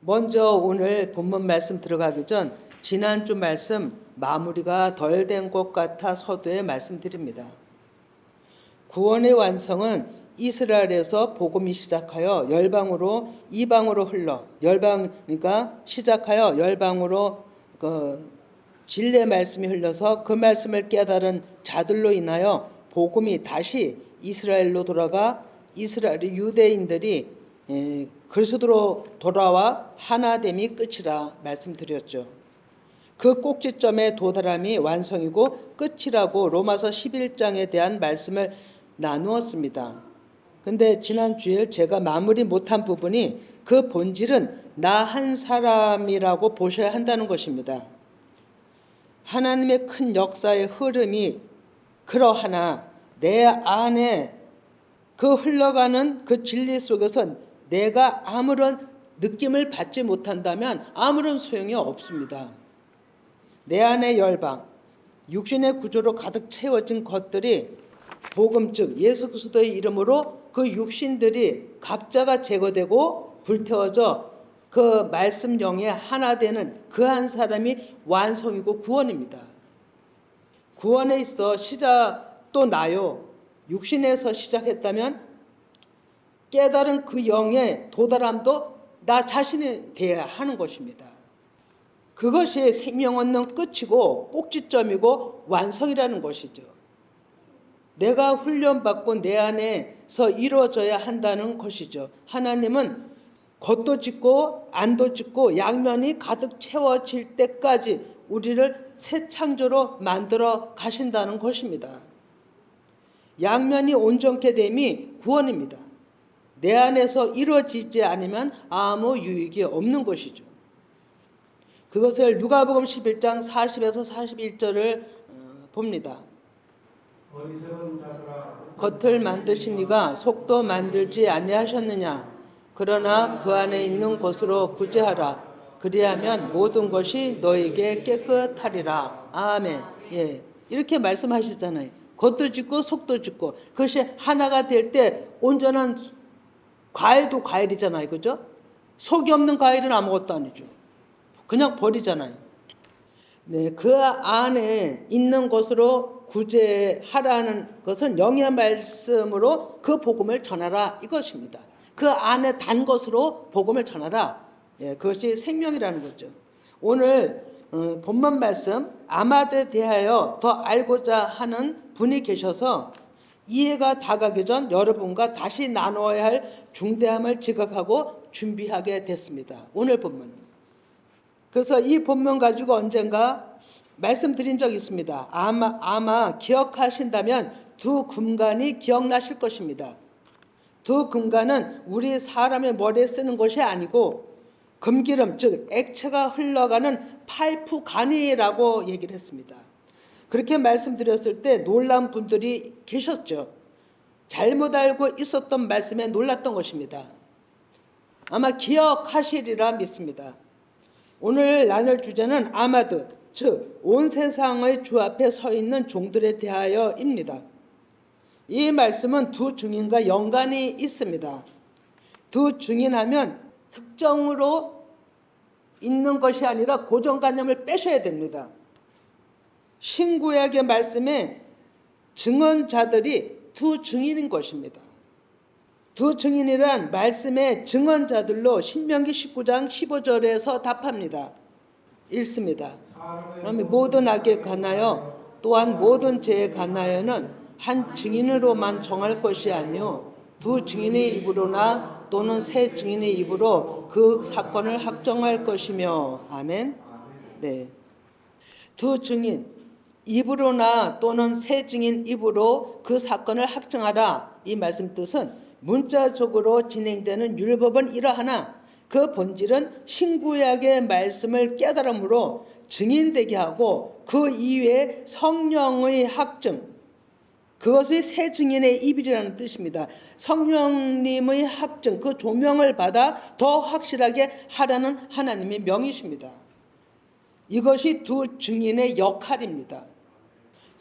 먼저 오늘 본문 말씀 들어가기 전 지난주 말씀 마무리가 덜 된 것 같아 서두에 말씀드립니다. 구원의 완성은 이스라엘에서 복음이 시작하여 열방으로 이방으로 흘러 그러니까 시작하여 열방으로 진리의 말씀이 흘러서 그 말씀을 깨달은 자들로 인하여 복음이 다시 이스라엘로 돌아가 이스라엘의 유대인들이 그리스도로 돌아와 하나됨이 끝이라 말씀드렸죠. 그 꼭지점에 도달함이 완성이고 끝이라고 로마서 11장에 대한 말씀을 나누었습니다. 근데 지난 주일 제가 마무리 못한 부분이 그 본질은 나 한 사람이라고 보셔야 한다는 것입니다. 하나님의 큰 역사의 흐름이 그러하나 내 안에 그 흘러가는 그 진리 속에서 내가 아무런 느낌을 받지 못한다면 아무런 소용이 없습니다. 내 안의 열방, 육신의 구조로 가득 채워진 것들이 복음 즉 예수 그리스도의 이름으로 그 육신들이 각자가 제거되고 불태워져 그 말씀 영에 하나 되는 그 한 사람이 완성이고 구원입니다. 구원에 있어 시작도 나요. 육신에서 시작했다면 깨달은 그 영의 도달함도 나 자신이 되어야 하는 것입니다. 그것이 생명 얻는 끝이고 꼭지점이고 완성이라는 것이죠. 내가 훈련받고 내 안에서 이루어져야 한다는 것이죠. 하나님은 겉도 찢고 안도 찢고 양면이 가득 채워질 때까지 우리를 새 창조로 만들어 가신다는 것입니다. 양면이 온전케 됨이 구원입니다. 내 안에서 이루어지지 않으면 아무 유익이 없는 것이죠. 그것을 누가복음 11장 40에서 41절을 봅니다. 겉을 만드신 이가 속도 만들지 아니하셨느냐. 그러나 그 안에 있는 곳으로 구제하라. 그리하면 모든 것이 너에게 깨끗하리라. 아멘. 예, 이렇게 말씀하시잖아요. 겉도 짓고 속도 짓고 그것이 하나가 될 때 온전한 과일도 과일이잖아요. 그죠? 속이 없는 과일은 아무것도 아니죠. 그냥 버리잖아요. 네, 그 안에 있는 것으로 구제하라는 것은 영의 말씀으로 그 복음을 전하라 이것입니다. 그 안에 단 것으로 복음을 전하라. 예, 그것이 생명이라는 거죠. 오늘 본문 말씀 아마드에 대하여 더 알고자 하는 분이 계셔서 이해가 다가기 전 여러분과 다시 나누어야 할 중대함을 지각하고 준비하게 됐습니다. 오늘 본문은. 그래서 이 본문 가지고 언젠가 말씀드린 적이 있습니다. 아마 기억하신다면 두 금관이 기억나실 것입니다. 두 금관은 우리 사람의 머리에 쓰는 것이 아니고 금기름 즉 액체가 흘러가는 파이프 관이라고 얘기를 했습니다. 그렇게 말씀드렸을 때 놀란 분들이 계셨죠. 잘못 알고 있었던 말씀에 놀랐던 것입니다. 아마 기억하시리라 믿습니다. 오늘 나눌 주제는 아마드, 즉 온 세상의 주 앞에 서 있는 종들에 대하여입니다. 이 말씀은 두 증인과 연관이 있습니다. 두 증인하면 특정으로 있는 것이 아니라 고정관념을 빼셔야 됩니다. 신구약의 말씀에 증언자들이 두 증인인 것입니다. 두 증인이란 말씀의 증언자들로 신명기 19장 15절에서 답합니다. 읽습니다. 그러면 모든 악에 관하여 또한 모든 죄에 관하여는 한 증인으로만 정할 것이 아니요 두 증인의 입으로나 또는 세 증인의 입으로 그 사건을 확정할 것이며 아멘. 네, 두 증인 입으로나 또는 세 증인 입으로 그 사건을 확정하라. 이 말씀 뜻은 문자적으로 진행되는 율법은 이러하나 그 본질은 신구약의 말씀을 깨달음으로 증인되게 하고 그 이외에 성령의 확증 그것이 새 증인의 입이라는 뜻입니다. 성령님의 확증 그 조명을 받아 더 확실하게 하라는 하나님의 명이십니다. 이것이 두 증인의 역할입니다.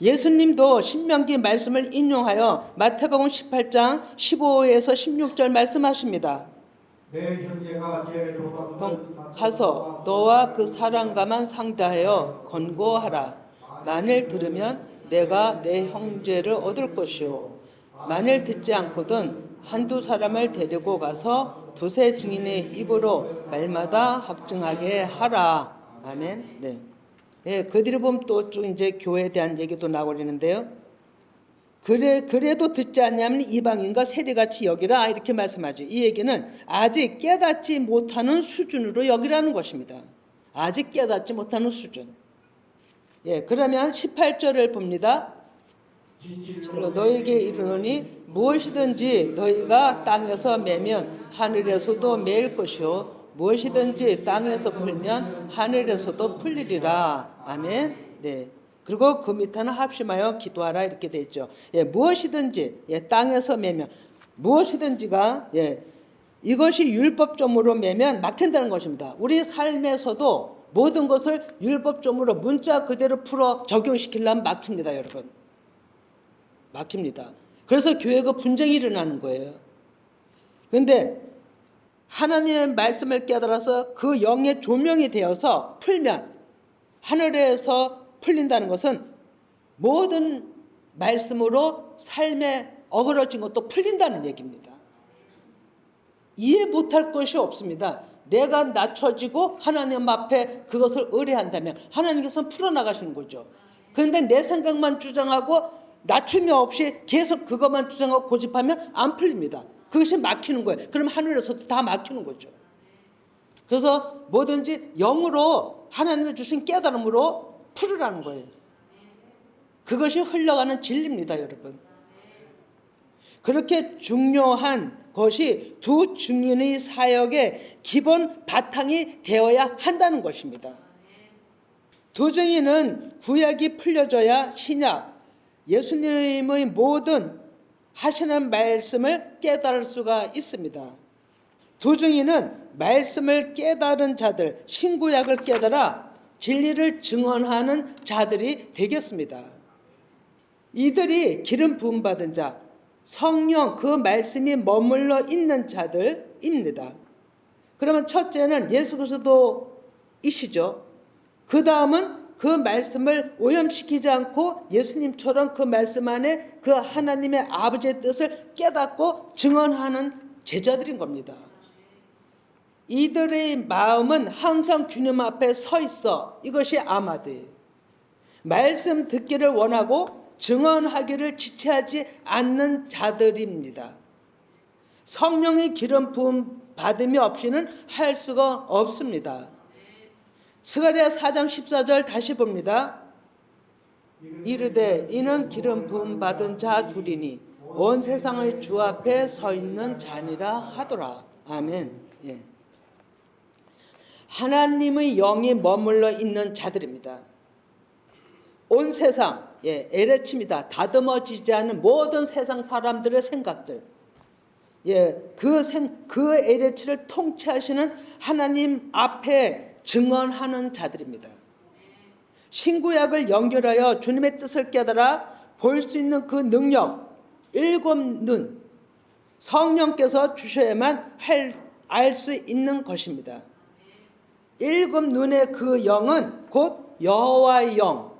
예수님도 신명기 말씀을 인용하여 마태복음 18장 15에서 16절 말씀하십니다. 내 형제가 제일로가 가서 너와 그 사람과만 상대하여 권고하라. 만일 들으면 내가 내 형제를 얻을 것이요 만일 듣지 않거든 한두 사람을 데리고 가서 두세 증인의 입으로 말마다 확증하게 하라. 아멘. 네. 예, 그 뒤로 보면 또 쭉 이제 교회에 대한 얘기도 나오려는데요. 그래도 듣지 않냐면 이방인과 세리같이 여기라 이렇게 말씀하죠. 이 얘기는 아직 깨닫지 못하는 수준으로 여기라는 것입니다. 아직 깨닫지 못하는 수준. 예, 그러면 18절을 봅니다. 너에게 이르노니 무엇이든지 너희가 땅에서 매면 하늘에서도 매일 것이요 무엇이든지 땅에서 풀면 하늘에서도 풀리리라. 아멘. 네. 그리고 그 밑에는 합심하여 기도하라 이렇게 돼 있죠. 예, 무엇이든지 땅에서 매면 무엇이든지가 이것이 율법점으로 매면 막힌다는 것입니다. 우리 삶에서도 모든 것을 율법점으로 문자 그대로 풀어 적용시키려면 막힙니다, 여러분. 막힙니다. 그래서 교회가 분쟁이 일어나는 거예요. 그런데 하나님의 말씀을 깨달아서 그 영의 조명이 되어서 풀면 하늘에서 풀린다는 것은 모든 말씀으로 삶에 어그러진 것도 풀린다는 얘기입니다. 이해 못할 것이 없습니다. 내가 낮춰지고 하나님 앞에 그것을 의뢰한다면 하나님께서는 풀어나가시는 거죠. 그런데 내 생각만 주장하고 낮춤이 없이 계속 그것만 주장하고 고집하면 안 풀립니다. 그것이 막히는 거예요. 그럼 하늘에서도 다 막히는 거죠. 그래서 뭐든지 영으로 하나님이 주신 깨달음으로 풀으라는 거예요. 그것이 흘러가는 진리입니다, 여러분. 그렇게 중요한 것이 두 증인의 사역의 기본 바탕이 되어야 한다는 것입니다. 두 증인은 구약이 풀려져야 신약, 예수님의 모든 하시는 말씀을 깨달을 수가 있습니다. 두 증인은 말씀을 깨달은 자들, 신구약을 깨달아 진리를 증언하는 자들이 되겠습니다. 이들이 기름 부음 받은 자, 성령 그 말씀이 머물러 있는 자들입니다. 그러면 첫째는 예수 그리스도이시죠. 그 다음은 그 말씀을 오염시키지 않고 예수님처럼 그 말씀 안에 그 하나님의 아버지의 뜻을 깨닫고 증언하는 제자들인 겁니다. 이들의 마음은 항상 주님 앞에 서 있어. 이것이 아마드예요. 말씀 듣기를 원하고 증언하기를 지체하지 않는 자들입니다. 성령의 기름 부음 받음이 없이는 할 수가 없습니다. 스가랴 4장 14절 다시 봅니다. 이르되 이는 기름 부음 받은 자 둘이니 온 세상의 주 앞에 서 있는 자니라 하더라. 아멘. 예. 하나님의 영이 머물러 있는 자들입니다. 온 세상, 에레치입니다. 다듬어지지 않은 모든 세상 사람들의 생각들, 그 에레치를 통치하시는 하나님 앞에 증언하는 자들입니다. 신구약을 연결하여 주님의 뜻을 깨달아 볼 수 있는 그 능력, 일곱 눈, 성령께서 주셔야만 알 수 있는 것입니다. 일곱 눈의 그 영은 곧 여호와의 영,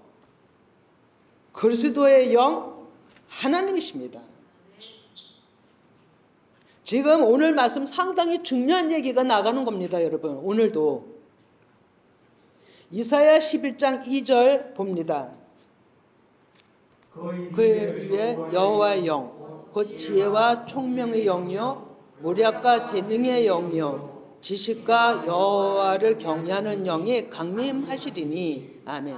그리스도의 영, 하나님이십니다. 지금 오늘 말씀 상당히 중요한 얘기가 나가는 겁니다, 여러분. 오늘도 이사야 11장 2절 봅니다. 그의 위에 여호와의 영, 곧 지혜와 총명의 영이요 모략과 재능의 영이요 지식과 여호와를 경외하는 영이 강림하시리니. 아멘.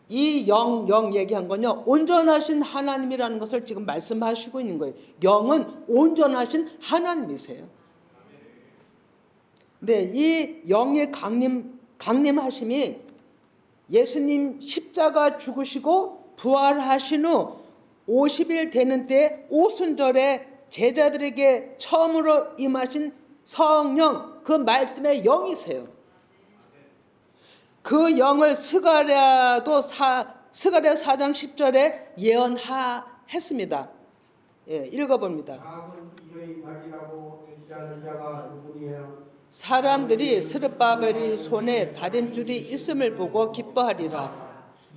이 영 얘기한 건요, 온전하신 하나님이라는 것을 지금 말씀하시고 있는 거예요. 영은 온전하신 하나님이세요. 네, 이 영의 강림하심이 예수님 십자가 죽으시고 부활하신 후 50일 되는 때 오순절에 제자들에게 처음으로 임하신 성령, 그 말씀의 영이세요. 그 영을 스가랴 4장 10절에 예언했습니다. 읽어봅니다. 그리스도의 각이라고 의지하는 자가 누구니요? 사람들이 스룹바벨이 손에 다림줄이 있음을 보고 기뻐하리라.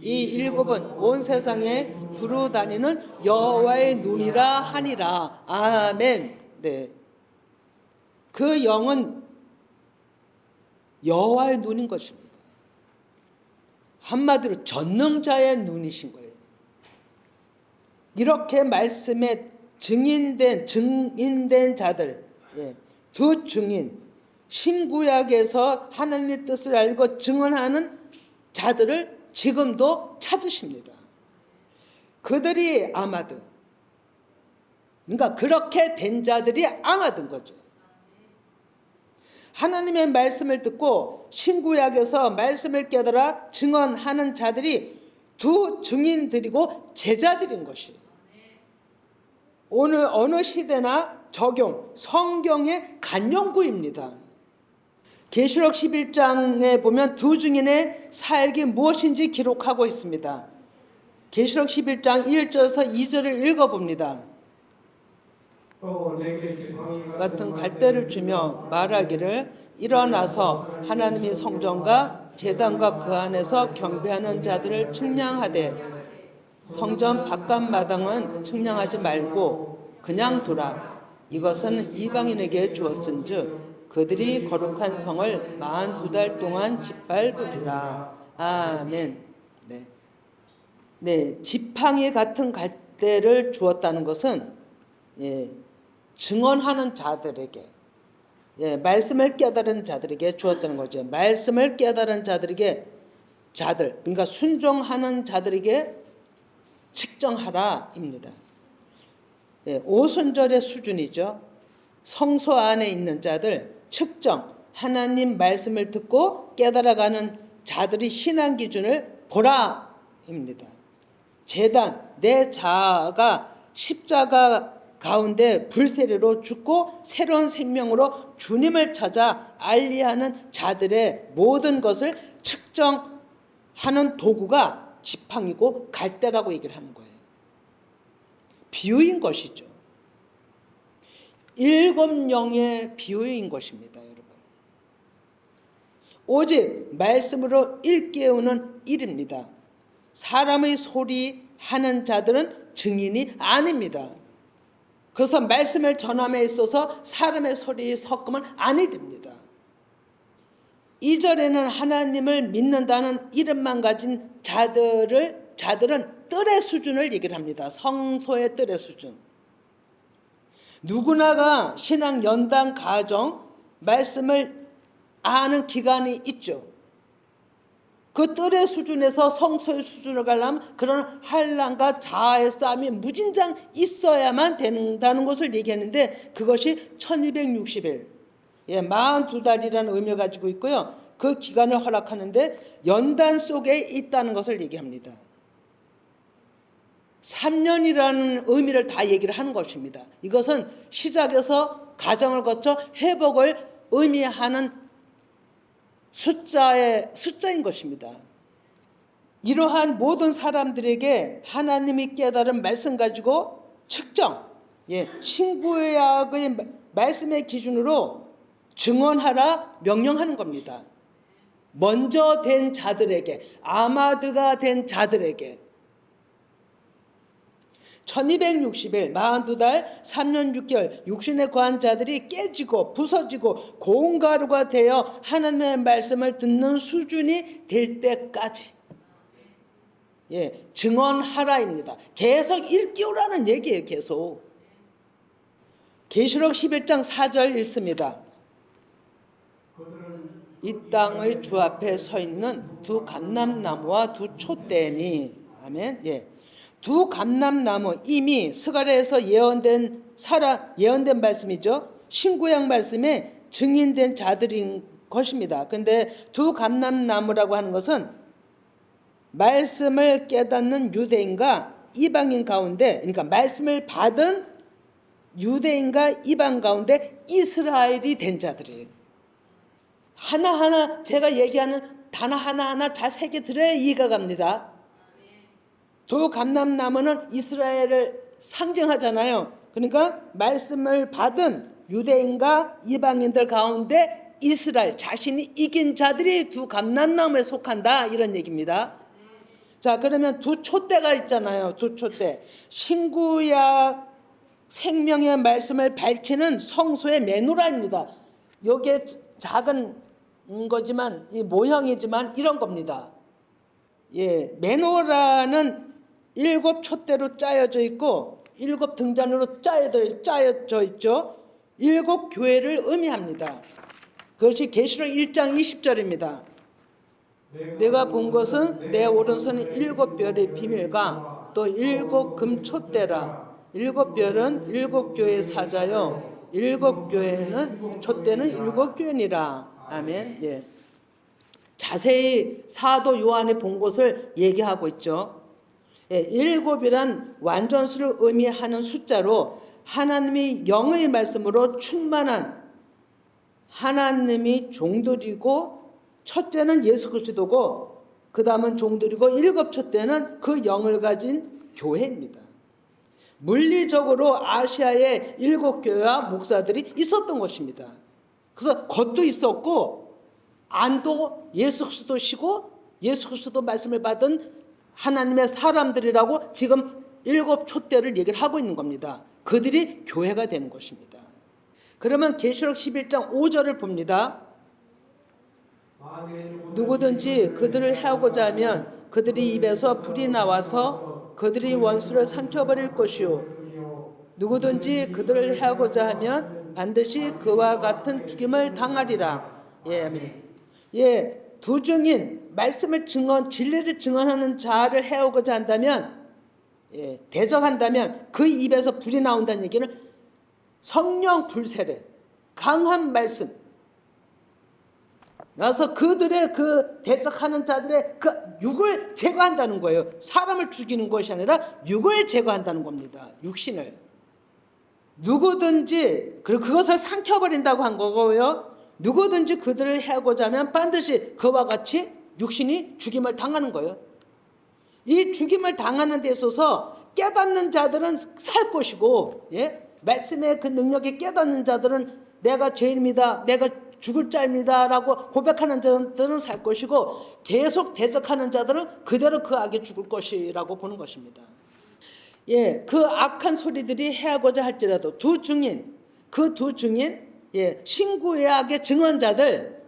이 일곱은 온 세상에 두루 다니는 여호와의 눈이라 하니라. 아멘. 네. 그 영은 여호와의 눈인 것입니다. 한마디로 전능자의 눈이신 거예요. 이렇게 말씀에 증인된 자들, 두 증인, 신구약에서 하나님의 뜻을 알고 증언하는 자들을 지금도 찾으십니다. 그들이 아마도, 그러니까 그렇게 된 자들이 아마든 거죠. 하나님의 말씀을 듣고 신구약에서 말씀을 깨달아 증언하는 자들이 두 증인들이고 제자들인 것이에요. 오늘 어느 시대나 적용, 성경의 간용구입니다. 계시록 11장에 보면 두 증인의 사역이 무엇인지 기록하고 있습니다. 계시록 11장 1절에서 2절을 읽어봅니다. 또 내게 지팡이가 같은 갈대를 주며 말하기를 일어나서 하나님의 성전과 제단과 그 안에서 경배하는 자들을 측량하되 성전 바깥마당은 측량하지 말고 그냥 두라. 이것은 이방인에게 주었은즉 그들이 거룩한 성을 42달 동안 짓밟으리라. 아멘. 네, 지팡이 같은 갈대를 주었다는 것은 증언하는 자들에게, 말씀을 깨달은 자들에게 주었다는 거죠. 말씀을 깨달은 자들에게, 그러니까 순종하는 자들에게 측정하라입니다. 오순절의 수준이죠. 성소 안에 있는 자들 측정, 하나님 말씀을 듣고 깨달아가는 자들의 신앙 기준을 보라입니다. 제단, 내 자아가 십자가 가운데 불세례로 죽고 새로운 생명으로 주님을 찾아 알리하는 자들의 모든 것을 측정하는 도구가 지팡이고 갈대라고 얘기를 하는 거예요. 비유인 것이죠. 일곱 영의 비유인 것입니다, 여러분. 오직 말씀으로 일깨우는 일입니다. 사람의 소리 하는 자들은 증인이 아닙니다. 그래서 말씀을 전함에 있어서 사람의 소리에 섞으면 아니 됩니다. 2절에는 하나님을 믿는다는 이름만 가진 자들은 뜰의 수준을 얘기를 합니다. 성소의 뜰의 수준. 누구나가 신앙 연단 가정 말씀을 아는 기간이 있죠. 그 뜰의 수준에서 성소의 수준을 가려면 그런 한란과 자아의 싸움이 무진장 있어야만 된다는 것을 얘기하는데 그것이 1260일, 42달이라는 의미를 가지고 있고요. 그 기간을 허락하는데 연단 속에 있다는 것을 얘기합니다. 3년이라는 의미를 다 얘기를 하는 것입니다. 이것은 시작에서 가정을 거쳐 회복을 의미하는 숫자인 것입니다. 이러한 모든 사람들에게 하나님이 깨달은 말씀 가지고 측정, 신구약의 말씀의 기준으로 증언하라 명령하는 겁니다. 먼저 된 자들에게, 아마드가 된 자들에게 1260일, 42달, 3년 6개월, 육신에 거한 자들이 깨지고 부서지고 고운가루가 되어 하나님의 말씀을 듣는 수준이 될 때까지 증언하라입니다. 계속 일깨우라는 얘기예요. 계속. 계시록 11장 4절 읽습니다. 이 땅의 주 앞에 서 있는 두 감람나무와 두 촛대니, 아멘. 두 감람나무, 이미 스가랴에서 예언된 말씀이죠. 신구약 말씀에 증인된 자들인 것입니다. 근데 두 감람나무라고 하는 것은 말씀을 깨닫는 유대인과 이방인 가운데, 그러니까 말씀을 받은 유대인과 이방 가운데 이스라엘이 된 자들이에요. 하나하나 제가 얘기하는 단어 하나하나 잘 새겨 들어야 이해가 갑니다. 두 감람나무는 이스라엘을 상징하잖아요. 그러니까 말씀을 받은 유대인과 이방인들 가운데 이스라엘 자신이 이긴 자들이 두 감람나무에 속한다 이런 얘기입니다. 자, 그러면 두 촛대가 있잖아요. 두 촛대. 신구약 생명의 말씀을 밝히는 성소의 메노라입니다. 요게 작은 거지만 이 모형이지만 이런 겁니다. 예, 메노라는 7 촛대로 짜여져 있고 7 등잔으로 짜여져 있죠. 7 교회를 의미합니다. 그것이 계시록 1장 20절입니다. 내가 본 것은 내 오른손에 7 별의 비밀과 또 7 금촛대라. 7 별은 7 교회의 사자요 7 교회는 촛대는 7 교회니라. 아멘. 예. 자세히 사도 요한이 본 것을 얘기하고 있죠. 예, 7이란 완전수를 의미하는 숫자로 하나님이 영의 말씀으로 충만한 하나님이 종들이고 첫째는 예수 그리스도고 그 다음은 종들이고 7 촛대는 그 영을 가진 교회입니다. 물리적으로 아시아에 7 교회와 목사들이 있었던 것입니다. 그래서 겉도 있었고 안도 예수 그리스도시고 예수 그리스도 말씀을 받은 하나님의 사람들이라고 지금 7 촛대를 얘기를 하고 있는 겁니다. 그들이 교회가 되는 것입니다. 그러면 계시록 11장 5절을 봅니다. 누구든지 그들을 해하고자 하면 그들이 입에서 불이 나와서 그들이 원수를 삼켜버릴 것이요 누구든지 그들을 해하고자 하면 반드시 그와 같은 죽임을 당하리라. 예, 아멘. 예, 두 증인 말씀을 진리를 증언하는 자를 해오고자 한다면, 예, 대적한다면 그 입에서 불이 나온다는 얘기는 성령 불세례, 강한 말씀 나서 그들의 그 대적하는 자들의 그 육을 제거한다는 거예요. 사람을 죽이는 것이 아니라 육을 제거한다는 겁니다. 육신을. 누구든지 그것을 삼켜버린다고 한 거고요. 누구든지 그들을 해하고자 하면 반드시 그와 같이 육신이 죽임을 당하는 거예요. 이 죽임을 당하는 데 있어서 깨닫는 자들은 살 것이고, 예? 말씀의 그 능력에 깨닫는 자들은 내가 죄인입니다, 내가 죽을 자입니다 라고 고백하는 자들은 살 것이고, 계속 대적하는 자들은 그대로 그 악에 죽을 것이라고 보는 것입니다. 예, 그 악한 소리들이 해하고자 할지라도 두 증인, 그 두 증인, 예, 신구약의 증언자들,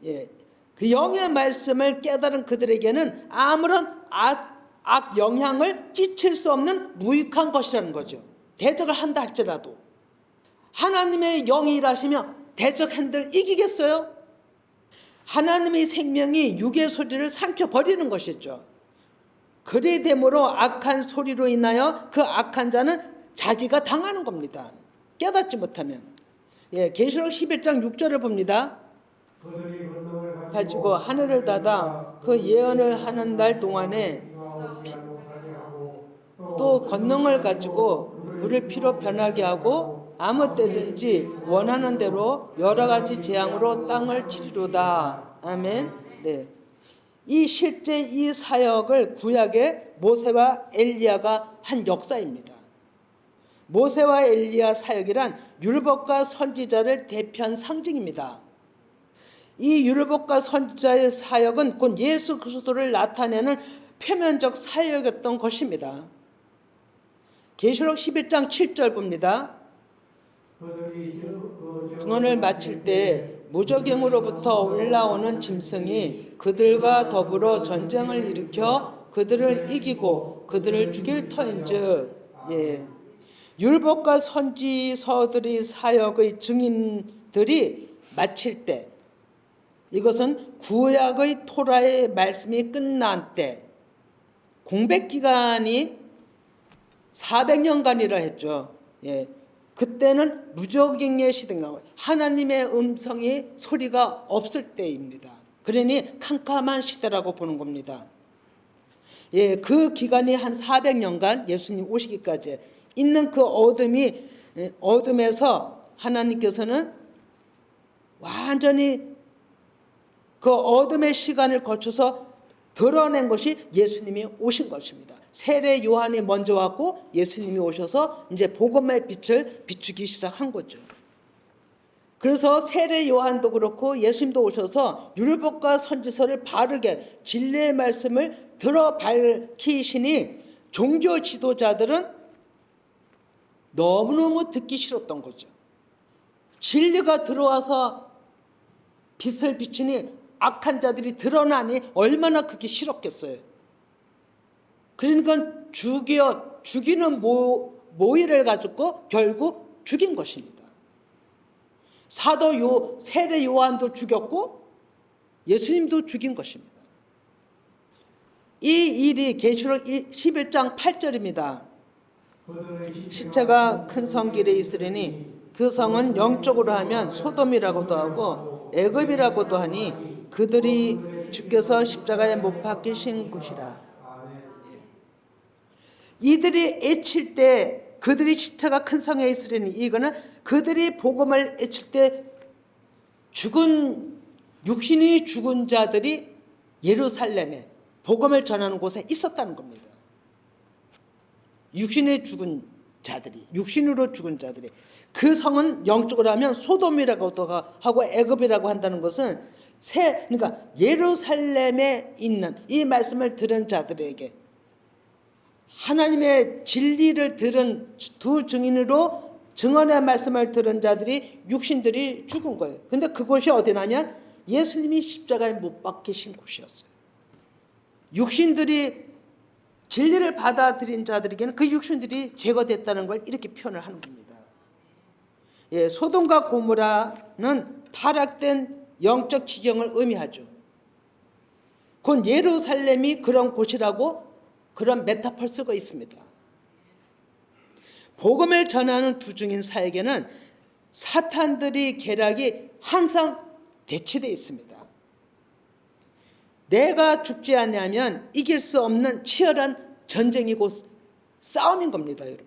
예, 그 영의 말씀을 깨달은 그들에게는 아무런 악 영향을 끼칠 수 없는 무익한 것이라는 거죠. 대적을 한다 할지라도 하나님의 영이 일하시며 대적한들 이기겠어요? 하나님의 생명이 육의 소리를 삼켜버리는 것이죠. 그리 되므로 악한 소리로 인하여 그 악한 자는 자기가 당하는 겁니다. 깨닫지 못하면. 예, 계시록 11장 6절을 봅니다. 가지고 하늘을 닫아 그 예언을 하는 날 동안에 또 권능을 가지고 물을 피로 변하게 하고 아무 때든지 원하는 대로 여러 가지 재앙으로 땅을 치리로다. 아멘. 네. 이 실제 이 사역을 구약의 모세와 엘리야가 한 역사입니다. 모세와 엘리야 사역이란 율법과 선지자를 대표한 상징입니다. 이 율법과 선지자의 사역은 곧 예수 그리스도를 나타내는 표면적 사역이었던 것입니다. 계시록 11장 7절 봅니다. 증언을 마칠 때 무저갱으로부터 올라오는 짐승이 그들과 더불어 전쟁을 일으켜 그들을 이기고 그들을 죽일 터인즉, 예, 율법과 선지서들의 사역의 증인들이 마칠 때, 이것은 구약의 토라의 말씀이 끝난 때, 공백기간이 400년간이라 했죠. 예, 그때는 무저갱의 시대가 하나님의 음성이 소리가 없을 때입니다. 그러니 캄캄한 시대라고 보는 겁니다. 예, 그 기간이 한 400년간 예수님 오시기까지 있는 그 어둠에서 하나님께서는 완전히 그 어둠의 시간을 거쳐서 드러낸 것이 예수님이 오신 것입니다. 세례 요한이 먼저 왔고 예수님이 오셔서 이제 복음의 빛을 비추기 시작한 거죠. 그래서 세례 요한도 그렇고 예수님도 오셔서 율법과 선지서를 바르게 진리의 말씀을 들어 밝히시니 종교 지도자들은 너무너무 듣기 싫었던 거죠. 진리가 들어와서 빛을 비추니 악한 자들이 드러나니 얼마나 그게 싫었겠어요. 그러니까 죽이는 모의를 가지고 결국 죽인 것입니다. 세례 요한도 죽였고 예수님도 죽인 것입니다. 이 일이 계시록 11장 8절입니다. 시체가 큰 성 길에 있으리니 그 성은 영적으로 하면 소돔이라고도 하고 애굽이라고도 하니 그들이 주께서 십자가에 못 박히신 곳이라. 이들이 애칠 때 그들이 시체가 큰 성에 있으리니 이거는 그들이 복음을 애칠 때 육신이 죽은 자들이 예루살렘에 복음을 전하는 곳에 있었다는 겁니다. 육신으로 죽은 자들이 그 성은 영적으로 하면 소돔이라고도 하고 애굽이라고 한다는 것은 그러니까 예루살렘에 있는 이 말씀을 들은 자들에게 하나님의 진리를 들은 두 증인으로 증언의 말씀을 들은 자들이 육신들이 죽은 거예요. 근데 그곳이 어디냐면 예수님이 십자가에 못 박히신 곳이었어요. 육신들이 진리를 받아들인 자들에게는 그 육신들이 제거됐다는 걸 이렇게 표현을 하는 겁니다. 예, 소돔과 고모라는 타락된 영적 지경을 의미하죠. 곧 예루살렘이 그런 곳이라고 그런 메타포를 쓰고 있습니다. 복음을 전하는 두 증인 사에게는 사탄들이 계략이 항상 대치되어 있습니다. 내가 죽지 않냐면 이길 수 없는 치열한 전쟁이고 싸움인 겁니다, 여러분.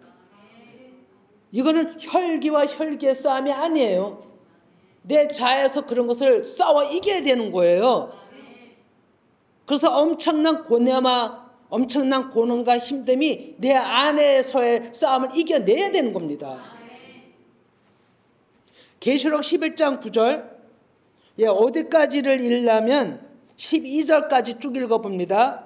이거는 혈기와 혈기의 싸움이 아니에요. 내 자에서 그런 것을 싸워 이겨야 되는 거예요. 그래서 엄청난 고난과 힘듦이 내 안에서의 싸움을 이겨내야 되는 겁니다. 계시록 11장 9절, 어디까지를 읽으려면 12절까지 쭉 읽어봅니다.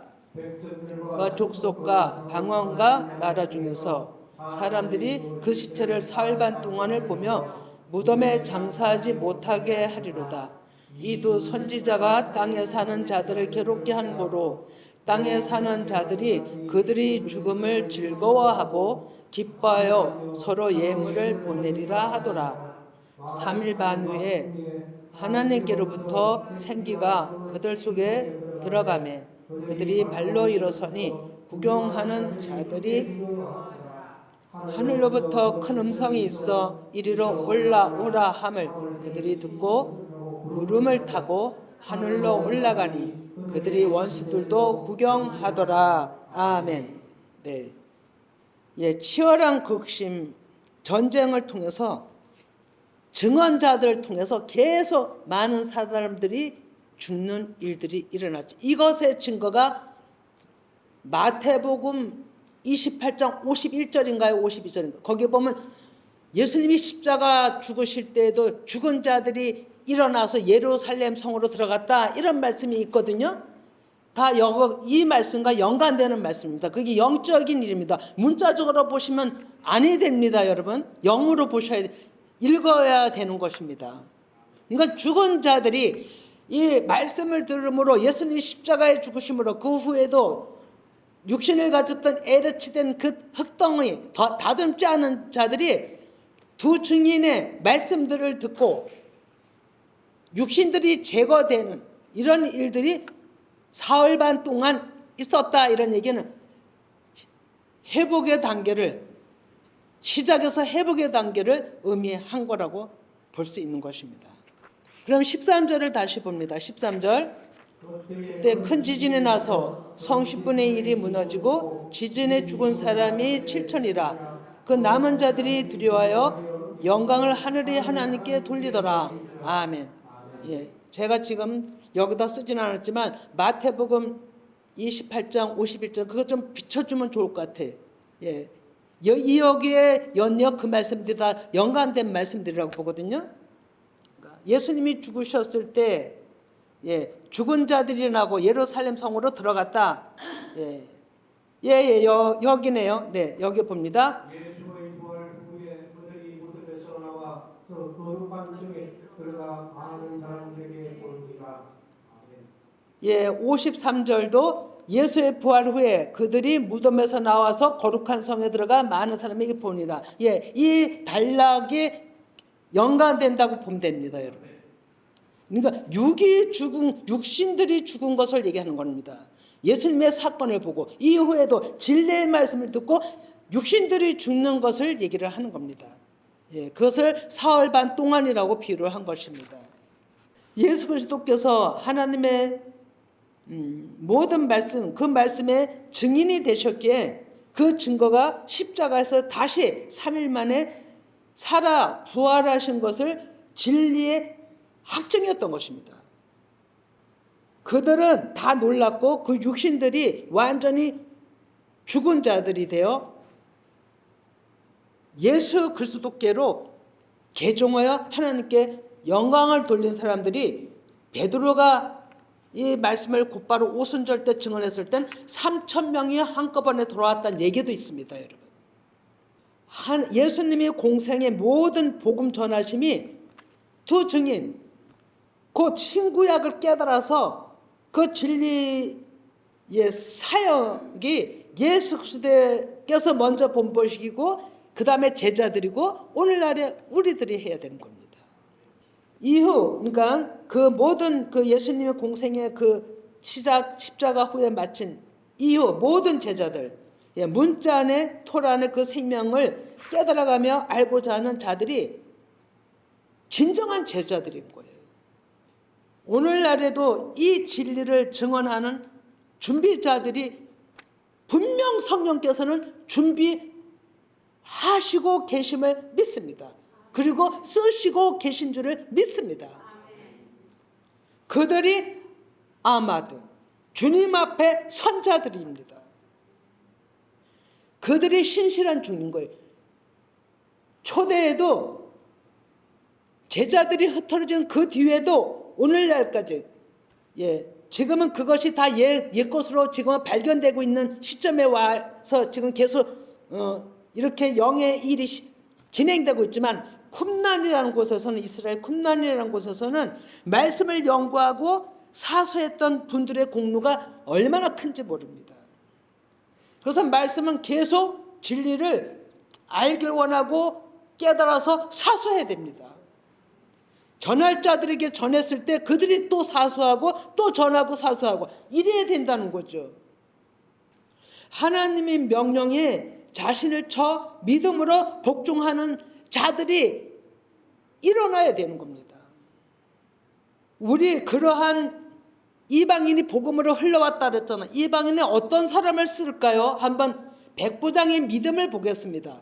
족속과 방언과 나라 중에서 사람들이 그 시체를 사흘 반 동안을 보며 무덤에 장사하지 못하게 하리로다. 이 두 선지자가 땅에 사는 자들을 괴롭게 한 고로 땅에 사는 자들이 그들이 죽음을 즐거워하고 기뻐하여 서로 예물을 보내리라 하더라. 3일 반 후에 하나님께로부터 생기가 그들 속에 들어가매 그들이 발로 일어서니 구경하는 자들이 하늘로부터 큰 음성이 있어 이리로 올라오라 함을 그들이 듣고 구름을 타고 하늘로 올라가니 그들이 원수들도 구경하더라. 아멘. 네. 치열한 극심 전쟁을 통해서 증언자들을 통해서 계속 많은 사람들이 죽는 일들이 일어났죠. 이것의 증거가 마태복음 28장 51절인가요? 52절인가요? 거기 보면 예수님이 십자가 죽으실 때에도 죽은 자들이 일어나서 예루살렘 성으로 들어갔다 이런 말씀이 있거든요. 다 이 말씀과 연관되는 말씀입니다. 그게 영적인 일입니다. 문자적으로 보시면 아니 됩니다, 여러분. 영으로 보셔야 읽어야 되는 것입니다. 그러니까 죽은 자들이 이 말씀을 들음으로 예수님이 십자가에 죽으심으로 그 후에도 육신을 가졌던 에르치된 그 흙덩이 다듬지 않은 자들이 두 증인의 말씀들을 듣고 육신들이 제거되는 이런 일들이 사흘 반 동안 있었다. 이런 얘기는 회복의 단계를 시작해서 회복의 단계를 의미한 거라고 볼 수 있는 것입니다. 그럼 13절을 다시 봅니다. 13절. 그때 큰 지진이 나서 성 10분의 1이 무너지고 지진에 죽은 사람이 7천이라. 그 남은 자들이 두려워하여 영광을 하늘의 하나님께 돌리더라. 아멘. 제가 지금 여기다 쓰진 않았지만 마태복음 28장 51절 그거 좀 비춰주면 좋을 것 같아. 예. 여기에 연역 그 말씀들이 다 연관된 말씀들이라고 보거든요. 그러니까 예수님이 죽으셨을 때 죽은 자들이 나고 예루살렘 성으로 들어갔다. 여기네요. 네, 여기 봅니다. 예수의 부활 후에 그들이 무덤에서 나와 그 거룩한 중에 들어가 많은 사람들에게 보이니라. 53절도 예수의 부활 후에 그들이 무덤에서 나와서 거룩한 성에 들어가 많은 사람에게 보니라. 이 단락이 연관된다고 보면 됩니다, 여러분. 그러니까 육신들이 죽은 것을 얘기하는 겁니다. 예수님의 사건을 보고 이후에도 진리의 말씀을 듣고 육신들이 죽는 것을 얘기를 하는 겁니다. 그것을 사흘 반 동안이라고 비유를 한 것입니다. 예수 그리스도께서 하나님의 모든 말씀, 그 말씀의 증인이 되셨기에 그 증거가 십자가에서 다시 3일 만에 살아 부활하신 것을 진리의 확증이었던 것입니다. 그들은 다 놀랐고 그 육신들이 완전히 죽은 자들이 되어 예수 그리스도께로 개종하여 하나님께 영광을 돌린 사람들이 베드로가 이 말씀을 곧바로 오순절 때 증언했을 땐 3,000명이 한꺼번에 돌아왔다는 얘기도 있습니다, 여러분. 예수님이 공생의 모든 복음 전하심이 두 증인, 그 신구약을 깨달아서 그 진리의 사역이 예수 그리스도께서 먼저 본보시고 그 다음에 제자들이고 오늘날에 우리들이 해야 되는 겁니다. 이후 그러니까 그 모든 그 예수님의 공생의 그 시작 십자가 후에 마친 이후 모든 제자들 문자 안에 토라 안에 그 생명을 깨달아가며 알고자 하는 자들이 진정한 제자들인 거예요. 오늘날에도 이 진리를 증언하는 준비자들이 분명 성령께서는 준비하시고 계심을 믿습니다. 그리고 쓰시고 계신 줄을 믿습니다. 그들이 아마도 주님 앞에 선자들입니다. 그들이 신실한 중인 거예요. 초대에도 제자들이 흩어진 그 뒤에도 오늘날까지 지금은 그것이 다 옛것으로 지금 발견되고 있는 시점에 와서 지금 계속 이렇게 영의 일이 진행되고 있지만 쿰난이라는 곳에서는 이스라엘 쿰난이라는 곳에서는 말씀을 연구하고 사수했던 분들의 공로가 얼마나 큰지 모릅니다. 그래서 말씀은 계속 진리를 알길 원하고 깨달아서 사수해야 됩니다. 전할 자들에게 전했을 때 그들이 또 사수하고 또 전하고 사수하고 이래야 된다는 거죠. 하나님의 명령에 자신을 쳐 믿음으로 복종하는 자들이 일어나야 되는 겁니다. 우리 그러한 이방인이 복음으로 흘러왔다 그랬잖아요. 이방인은 어떤 사람을 쓸까요? 한번 백부장의 믿음을 보겠습니다.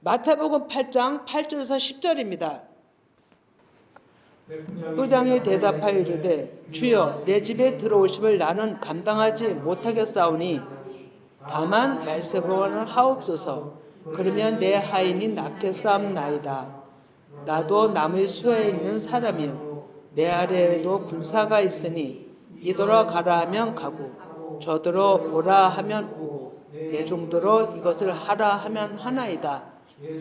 마태복음 8장 8절에서 10절입니다. 백부장이 대답하여 이르되 주여 내 집에 들어오심을 나는 감당하지 못하겠사오니 다만 말씀을 하옵소서. 그러면 내 하인이 낫겠사옵나이다. 나도 남의 수에 있는 사람이요 내 아래에도 군사가 있으니 이더러 가라 하면 가고 저더러 오라 하면 오고 내 종더러 이것을 하라 하면 하나이다.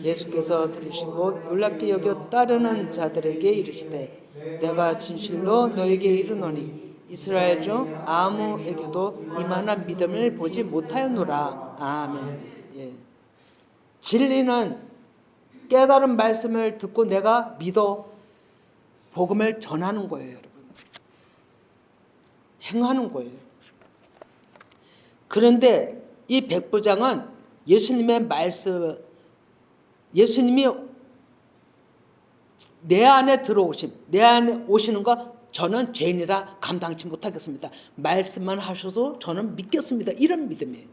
예수께서 들으시고 놀랍게 여겨 따르는 자들에게 이르시되 내가 진실로 너에게 이르노니 이스라엘 중 아무에게도 이만한 믿음을 보지 못하였노라. 아멘. 진리는 깨달은 말씀을 듣고 내가 믿어 복음을 전하는 거예요, 여러분. 행하는 거예요. 그런데 이 백부장은 예수님의 말씀, 예수님이 내 안에 들어오심, 내 안에 오시는 거 저는 죄인이라 감당치 못하겠습니다. 말씀만 하셔도 저는 믿겠습니다. 이런 믿음이에요.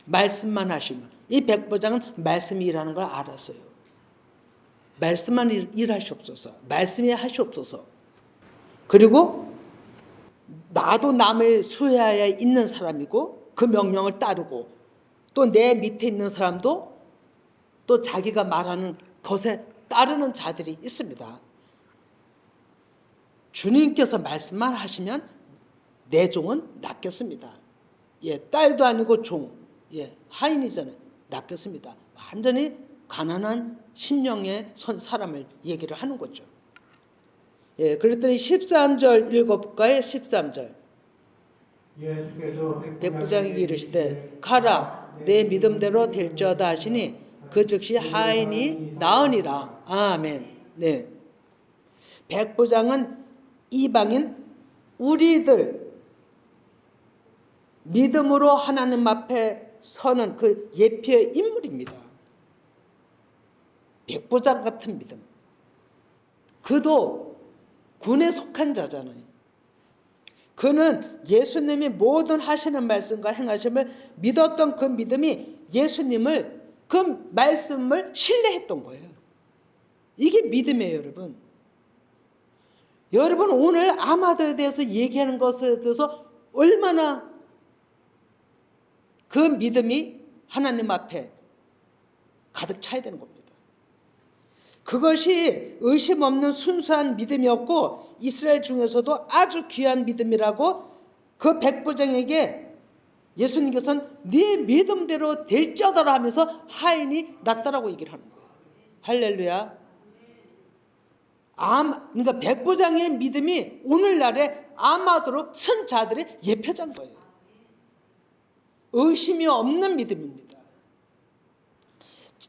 말씀만 하시면. 이 백부장은 말씀이 일하는 걸 알았어요. 말씀만 일하시옵소서. 말씀이 하시옵소서. 그리고 나도 남을 수혜하에 있는 사람이고 그 명령을 따르고 또 내 밑에 있는 사람도 또 자기가 말하는 것에 따르는 자들이 있습니다. 주님께서 말씀만 하시면 내 종은 낫겠습니다. 예, 딸도 아니고 종, 예, 하인이잖아요. 낫겠습니다. 완전히 가난한 심령의 사람을 얘기를 하는 거죠. 예, 그랬더니 13절 읽어볼까요? 13절. 예수께서 백부장에게 이르시되 가라 내 믿음대로 될지어다 하시니 그 즉시 하인이 나으니라. 아멘. 네. 백부장은 이방인 우리들 믿음으로 하나님 앞에 서는 그 예표의 인물입니다. 백부장 같은 믿음. 그도 군에 속한 자잖아요. 그는 예수님이 모든 하시는 말씀과 행하심을 믿었던 그 믿음이 예수님을 그 말씀을 신뢰했던 거예요. 이게 믿음이에요, 여러분. 여러분 오늘 아마도에 대해서 얘기하는 것에 대해서 얼마나 그 믿음이 하나님 앞에 가득 차야 되는 겁니다. 그것이 의심 없는 순수한 믿음이었고 이스라엘 중에서도 아주 귀한 믿음이라고 그 백부장에게 예수님께서는 네 믿음대로 될지어다라 하면서 하인이 낫다라고 얘기를 하는 거예요. 할렐루야. 그러니까 백부장의 믿음이 오늘날의 아마도로 선 자들의 예표자인 거예요. 의심이 없는 믿음입니다.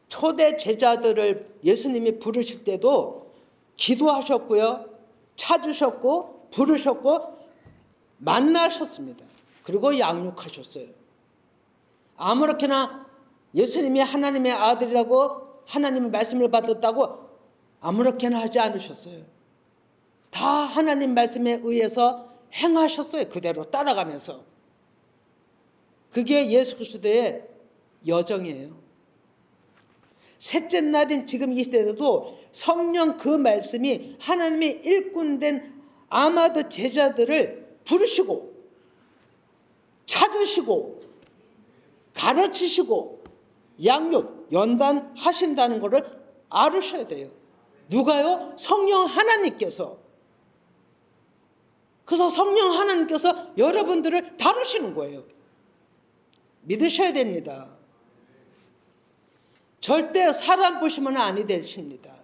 초대 제자들을 예수님이 부르실 때도 기도하셨고요. 찾으셨고 부르셨고 만나셨습니다. 그리고 양육하셨어요. 아무렇게나 예수님이 하나님의 아들이라고 하나님의 말씀을 받았다고 아무렇게나 하지 않으셨어요. 다 하나님 말씀에 의해서 행하셨어요. 그대로 따라가면서. 그게 예수 그리스도의 여정이에요. 셋째 날인 지금 이 시대에도 성령 그 말씀이 하나님의 일꾼된 아마도 제자들을 부르시고 찾으시고 가르치시고 양육, 연단하신다는 것을 알으셔야 돼요. 누가요? 성령 하나님께서. 그래서 성령 하나님께서 여러분들을 다루시는 거예요. 믿으셔야 됩니다. 절대 사람 보시면 아니 되십니다.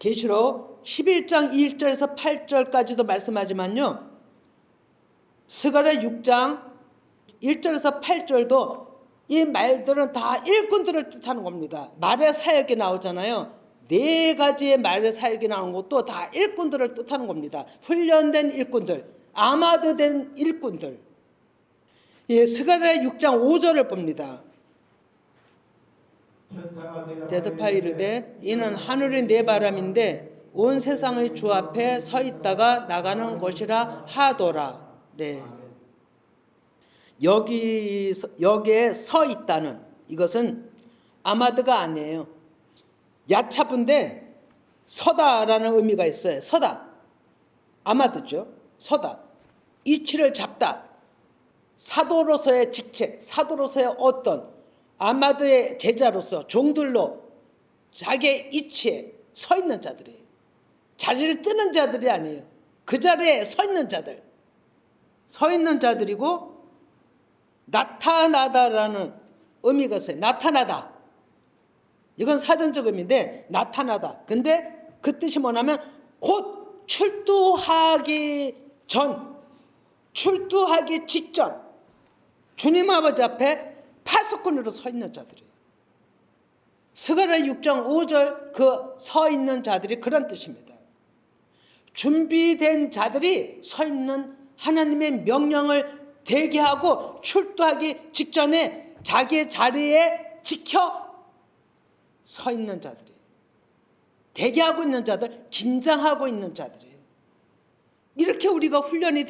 계시록 11장 1절에서 8절까지도 말씀하지만요. 스가랴 6장 1절에서 8절도 이 말들은 다 일꾼들을 뜻하는 겁니다. 말의 사역이 나오잖아요. 네 가지의 말의 사역이 나오는 것도 다 일꾼들을 뜻하는 겁니다. 훈련된 일꾼들, 아마도 된 일꾼들. 예, 스가랴 6장 5절을 봅니다. 대답하여 이르되 이는 하늘이 내 바람인데 온 세상의 주 앞에 서 있다가 나가는 것이라 하더라. 네. 여기에 서 있다는 이것은 아마드가 아니에요. 야차부인데 서다라는 의미가 있어요. 서다. 아마드죠. 서다. 이치를 잡다. 사도로서의 직책, 사도로서의 어떤 아마드의 제자로서 종들로 자기의 이치에 서 있는 자들이에요. 자리를 뜨는 자들이 아니에요. 그 자리에 서 있는 자들. 서 있는 자들이고 나타나다라는 의미가 있어요. 나타나다. 이건 사전적 의미인데 나타나다. 근데 그 뜻이 뭐냐면 곧 출두하기 전, 출두하기 직전 주님 아버지 앞에 파수꾼으로 서 있는 자들이에요. 스가랴 6장 5절 그 서 있는 자들이 그런 뜻입니다. 준비된 자들이 서 있는 하나님의 명령을 대기하고 출두하기 직전에 자기의 자리에 지켜 서 있는 자들이에요. 대기하고 있는 자들, 긴장하고 있는 자들이에요. 이렇게 우리가 훈련이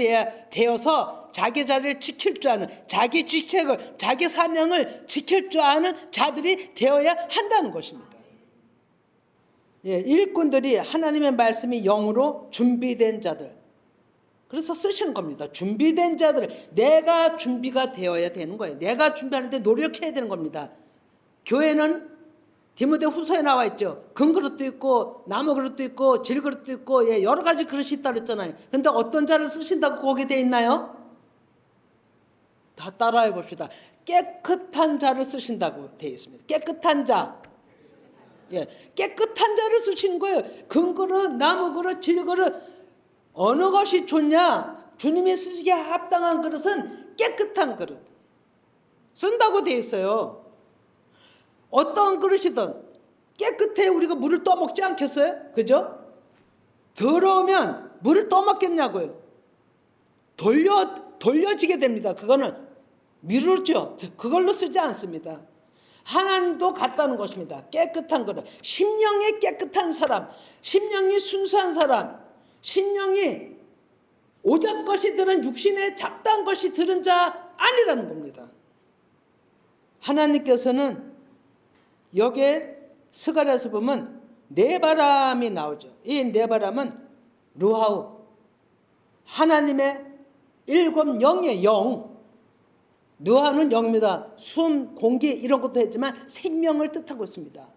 되어서 자기 자리를 지킬 줄 아는, 자기 직책을, 자기 사명을 지킬 줄 아는 자들이 되어야 한다는 것입니다. 예, 일꾼들이 하나님의 말씀이 영으로 준비된 자들, 그래서 쓰시는 겁니다. 준비된 자들, 내가 준비가 되어야 되는 거예요. 내가 준비하는데 노력해야 되는 겁니다. 교회는 디모데 후서에 나와 있죠. 금그릇도 있고 나무 그릇도 있고 질그릇도 있고 여러 가지 그릇이 있다고 그랬잖아요. 근데 어떤 자를 쓰신다고 거기에 돼 있나요? 다 따라해 봅시다. 깨끗한 자를 쓰신다고 돼 있습니다. 깨끗한 자. 깨끗한 자를 쓰시는 거예요. 금그릇, 나무 그릇, 질그릇 어느 것이 좋냐? 주님이 쓰시기에 합당한 그릇은 깨끗한 그릇 쓴다고 돼 있어요. 어떤 그릇이든 깨끗해 우리가 물을 떠먹지 않겠어요? 그죠? 더러우면 물을 떠먹겠냐고요. 돌려지게 됩니다. 그거는 미루죠. 그걸로 쓰지 않습니다. 하나님도 같다는 것입니다. 깨끗한 그릇. 심령이 깨끗한 사람, 심령이 순수한 사람, 심령이 오작것이 들은 육신에 잡다한 것이 들은 자 아니라는 겁니다. 하나님께서는 여기에 스가랴에서 보면 네바람이 나오죠. 이 네바람은 루하우, 하나님의 일곱 영의 영. 누하는 영입니다. 숨, 공기 이런 것도 했지만 생명을 뜻하고 있습니다.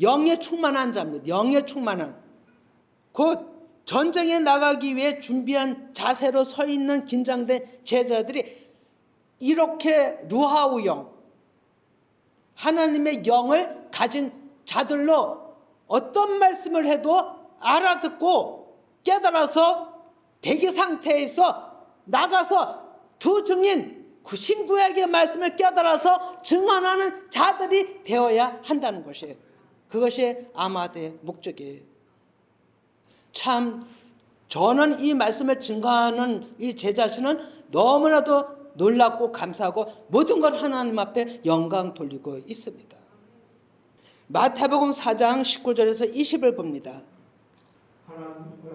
영에 충만한 자입니다. 영에 충만한. 곧 전쟁에 나가기 위해 준비한 자세로 서 있는 긴장된 제자들이 이렇게 루하우 영, 하나님의 영을 가진 자들로 어떤 말씀을 해도 알아듣고 깨달아서 대기 상태에서 나가서 두 증인 그 신부에게 말씀을 깨달아서 증언하는 자들이 되어야 한다는 것이에요. 그것이 아마드의 목적이에요. 참 저는 이 말씀을 증거하는 이 제 자신은 너무나도 놀랍고 감사하고 모든 걸 하나님 앞에 영광 돌리고 있습니다. 마태복음 4장 19절에서 20을 봅니다.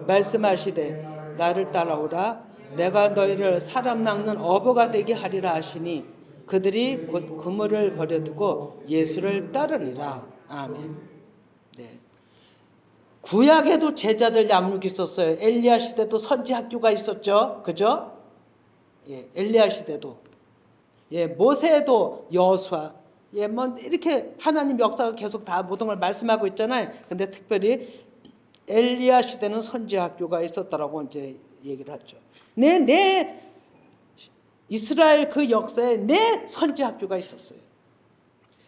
말씀하시되 나를 따라오라 내가 너희를 사람 낚는 어부가 되게 하리라 하시니 그들이 곧 그물을 버려두고 예수를 따르리라. 아멘. 네. 구약에도 제자들 양육이 있었어요. 엘리야 시대도 선지 학교가 있었죠. 그죠? 엘리야 시대도. 모세도 여호수아. 뭐 이렇게 하나님 역사가 계속 다 모든 걸 말씀하고 있잖아요. 근데 특별히 엘리야 시대는 선지 학교가 있었다라고 이제 얘기를 하죠. 내 이스라엘 그 역사에 내 선지 학교가 있었어요.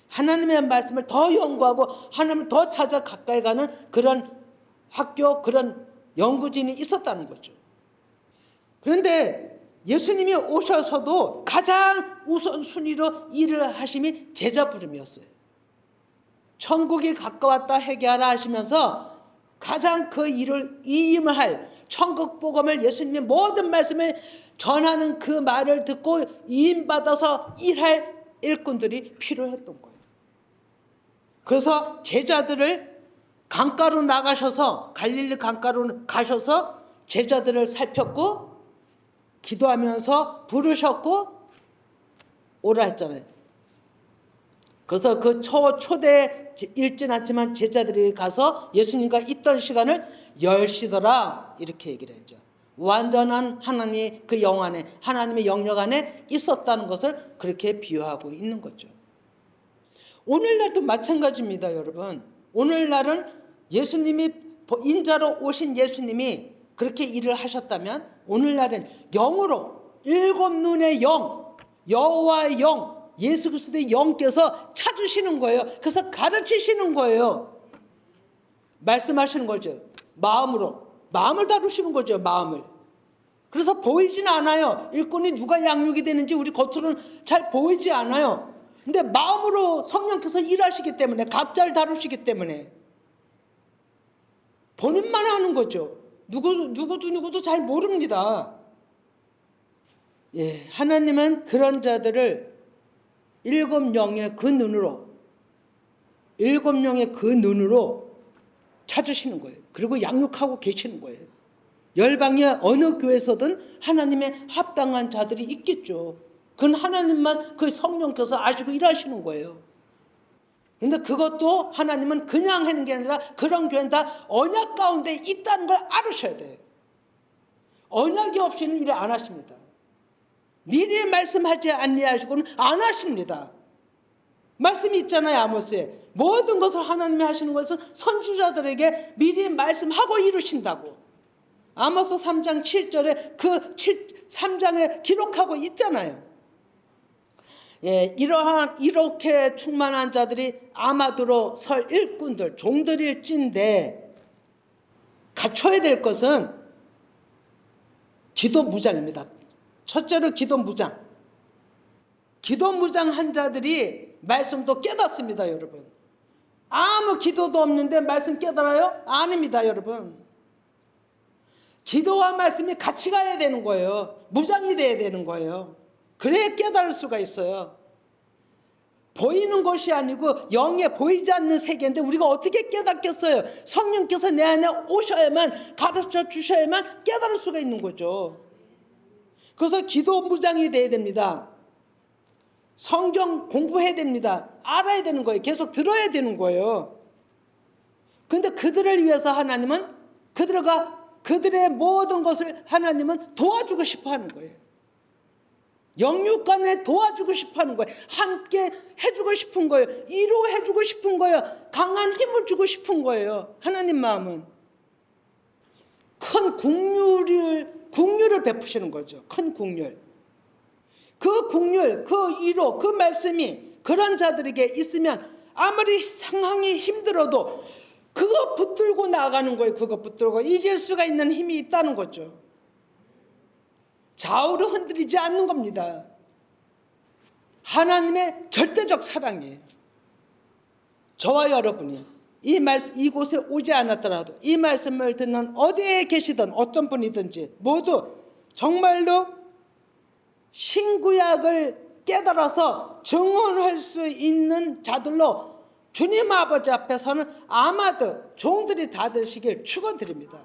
하나님의 말씀을 더 연구하고 하나님을 더 찾아 가까이 가는 그런 학교, 그런 연구진이 있었다는 거죠. 그런데 예수님이 오셔서도 가장 우선순위로 일을 하심이 제자 부름이었어요. 천국이 가까웠다 회개하라 하시면서 가장 그 일을 이임을 할 천국 복음을 예수님의 모든 말씀을 전하는 그 말을 듣고 이임받아서 일할 일꾼들이 필요했던 거예요. 그래서 제자들을 강가로 나가셔서 갈릴리 강가로 가셔서 제자들을 살폈고 기도하면서 부르셨고 오라 했잖아요. 그래서 그 초대 읽진 않지만 제자들이 가서 예수님과 있던 시간을 10시더라 이렇게 얘기를 했죠. 완전한 하나님의 그 영 안에 하나님의 영역 안에 있었다는 것을 그렇게 비유하고 있는 거죠. 오늘날도 마찬가지입니다. 여러분. 오늘날은 예수님이 인자로 오신 예수님이 그렇게 일을 하셨다면 오늘날은 영으로 일곱 눈의 영, 여호와의 영, 예수 그리스도의 영께서 찾으시는 거예요. 그래서 가르치시는 거예요. 말씀하시는 거죠. 마음을 다루시는 거죠. 마음을. 그래서 보이진 않아요. 일꾼이 누가 양육이 되는지 우리 겉으로는 잘 보이지 않아요. 근데 마음으로 성령께서 일하시기 때문에 각자를 다루시기 때문에 본인만 하는 거죠. 누구도 잘 모릅니다. 하나님은 그런 자들을 일곱 영의 그 눈으로 찾으시는 거예요. 그리고 양육하고 계시는 거예요. 열방의 어느 교회에서든 하나님의 합당한 자들이 있겠죠. 그건 하나님만 그 성령께서 아시고 일하시는 거예요. 그런데 그것도 하나님은 그냥 하는 게 아니라 그런 교회는 다 언약 가운데 있다는 걸 알으셔야 돼요. 언약이 없이는 일을 안 하십니다. 미리 말씀하지 아니하시고는 안 하십니다. 말씀이 있잖아요. 아모스에. 모든 것을 하나님이 하시는 것은 선지자들에게 미리 말씀하고 이루신다고. 아모스 3장 7절에 그 3장에 기록하고 있잖아요. 예, 이렇게 충만한 자들이 아마도로 설 일꾼들, 종들일진데 갖춰야 될 것은 기도 무장입니다. 첫째로 기도 무장. 기도 무장한 자들이 말씀도 깨닫습니다, 여러분. 아무 기도도 없는데 말씀 깨달아요? 아닙니다, 여러분. 기도와 말씀이 같이 가야 되는 거예요. 무장이 돼야 되는 거예요. 그래야 깨달을 수가 있어요. 보이는 것이 아니고 영에 보이지 않는 세계인데 우리가 어떻게 깨닫겠어요? 성령께서 내 안에 오셔야만, 가르쳐 주셔야만 깨달을 수가 있는 거죠. 그래서 기도 무장이 돼야 됩니다. 성경 공부해야 됩니다. 알아야 되는 거예요. 계속 들어야 되는 거예요. 그런데 그들을 위해서 하나님은 그들의 모든 것을 하나님은 도와주고 싶어 하는 거예요. 영육간에 도와주고 싶어 하는 거예요. 함께 해주고 싶은 거예요. 위로해주고 싶은 거예요. 강한 힘을 주고 싶은 거예요. 하나님 마음은 큰 국률을 베푸시는 거죠. 큰 국률. 그 국률, 그 위로, 그 말씀이 그런 자들에게 있으면 아무리 상황이 힘들어도 그거 붙들고 나가는 거예요. 그거 붙들고 이길 수가 있는 힘이 있다는 거죠. 좌우로 흔들리지 않는 겁니다. 하나님의 절대적 사랑이에요. 저와 여러분이 이곳에 오지 않았더라도 이 말씀을 듣는 어디에 계시든 어떤 분이든지 모두 정말로 신구약을 깨달아서 증언할 수 있는 자들로 주님 아버지 앞에서는 아마도 종들이 다 되시길 축원드립니다.